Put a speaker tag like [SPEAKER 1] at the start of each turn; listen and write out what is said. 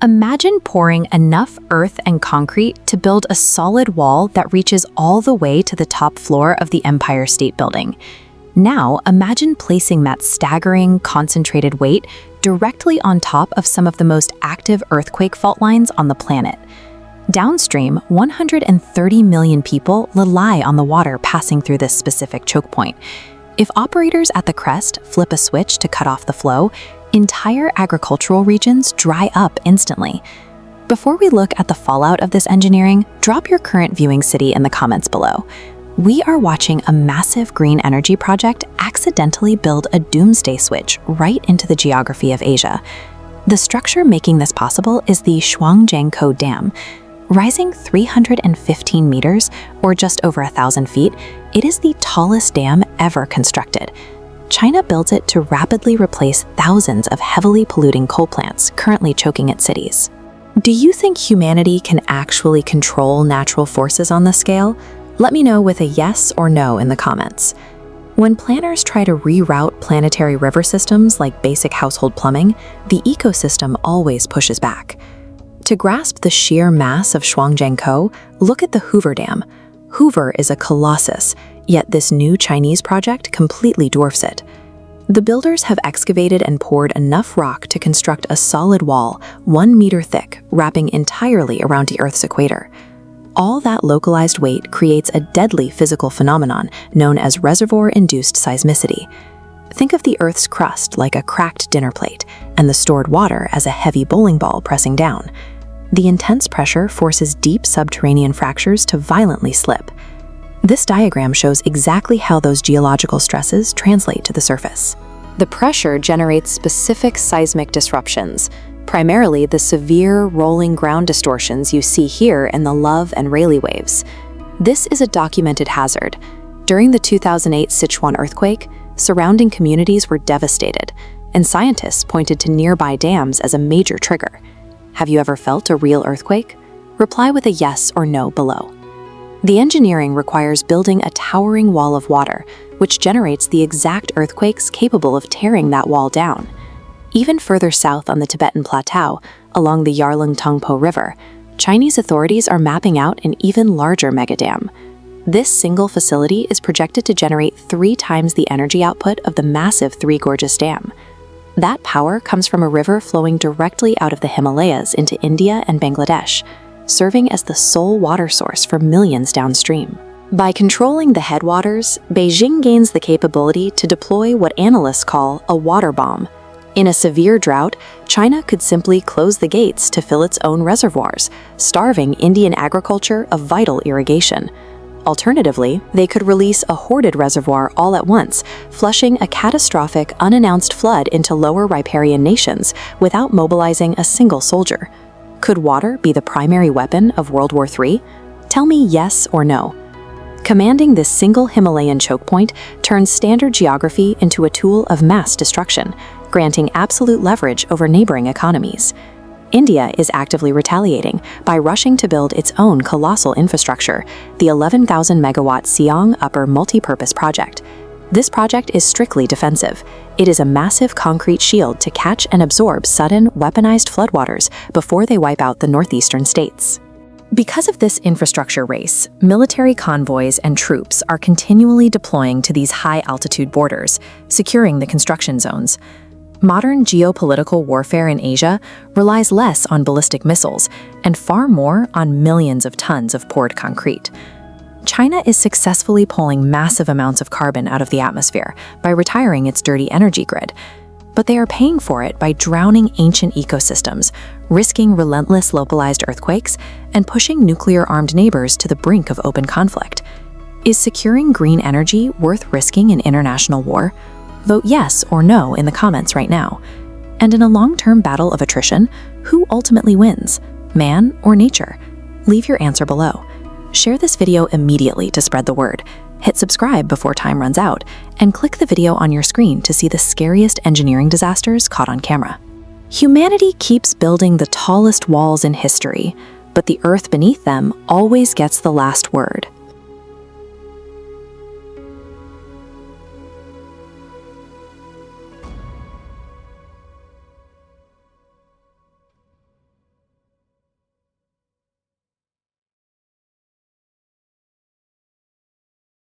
[SPEAKER 1] Imagine pouring enough earth and concrete to build a solid wall that reaches all the way to the top floor of the Empire State Building. Now, imagine placing that staggering, concentrated weight directly on top of some of the most active earthquake fault lines on the planet. Downstream, 130 million people rely on the water passing through this specific choke point. If operators at the crest flip a switch to cut off the flow, entire agricultural regions dry up instantly. Before we look at the fallout of this engineering, drop your current viewing city in the comments below. We are watching a massive green energy project accidentally build a doomsday switch right into the geography of Asia. The structure making this possible is the Shuangjiangkou Dam. Rising 315 meters, or just over 1,000 feet, it is the tallest dam ever constructed. China builds it to rapidly replace thousands of heavily polluting coal plants currently choking its cities. Do you think humanity can actually control natural forces on this scale? Let me know with a yes or no in the comments. When planners try to reroute planetary river systems like basic household plumbing, the ecosystem always pushes back. To grasp the sheer mass of Shuangjiangkou, look at the Hoover Dam. Hoover is a colossus, yet this new Chinese project completely dwarfs it. The builders have excavated and poured enough rock to construct a solid wall 1 meter thick, wrapping entirely around the Earth's equator. All that localized weight creates a deadly physical phenomenon known as reservoir-induced seismicity. Think of the Earth's crust like a cracked dinner plate, and the stored water as a heavy bowling ball pressing down. The intense pressure forces deep subterranean fractures to violently slip. This diagram shows exactly how those geological stresses translate to the surface. The pressure generates specific seismic disruptions, primarily the severe rolling ground distortions you see here in the Love and Rayleigh waves. This is a documented hazard. During the 2008 Sichuan earthquake, surrounding communities were devastated, and scientists pointed to nearby dams as a major trigger. Have you ever felt a real earthquake? Reply with a yes or no below. The engineering requires building a towering wall of water, which generates the exact earthquakes capable of tearing that wall down. Even further south on the Tibetan Plateau, along the Yarlung Tongpo River, Chinese authorities are mapping out an even larger megadam. This single facility is projected to generate 3 times the energy output of the massive Three Gorges Dam. That power comes from a river flowing directly out of the Himalayas into India and Bangladesh, serving as the sole water source for millions downstream. By controlling the headwaters, Beijing gains the capability to deploy what analysts call a water bomb. In a severe drought, China could simply close the gates to fill its own reservoirs, starving Indian agriculture of vital irrigation. Alternatively, they could release a hoarded reservoir all at once, flushing a catastrophic, unannounced flood into lower riparian nations without mobilizing a single soldier. Could water be the primary weapon of World War III? Tell me yes or no. Commanding this single Himalayan choke point turns standard geography into a tool of mass destruction, granting absolute leverage over neighboring economies. India is actively retaliating by rushing to build its own colossal infrastructure, the 11,000 megawatt Siang Upper Multipurpose Project. This project is strictly defensive. It is a massive concrete shield to catch and absorb sudden, weaponized floodwaters before they wipe out the northeastern states. Because of this infrastructure race, military convoys and troops are continually deploying to these high-altitude borders, securing the construction zones. Modern geopolitical warfare in Asia relies less on ballistic missiles and far more on millions of tons of poured concrete. China is successfully pulling massive amounts of carbon out of the atmosphere by retiring its dirty energy grid, but they are paying for it by drowning ancient ecosystems, risking relentless localized earthquakes, and pushing nuclear-armed neighbors to the brink of open conflict. Is securing green energy worth risking an international war? Vote yes or no in the comments right now. And in a long-term battle of attrition, who ultimately wins, man or nature? Leave your answer below. Share this video immediately to spread the word. Hit subscribe before time runs out, and click the video on your screen to see the scariest engineering disasters caught on camera. Humanity keeps building the tallest walls in history, but the earth beneath them always gets the last word.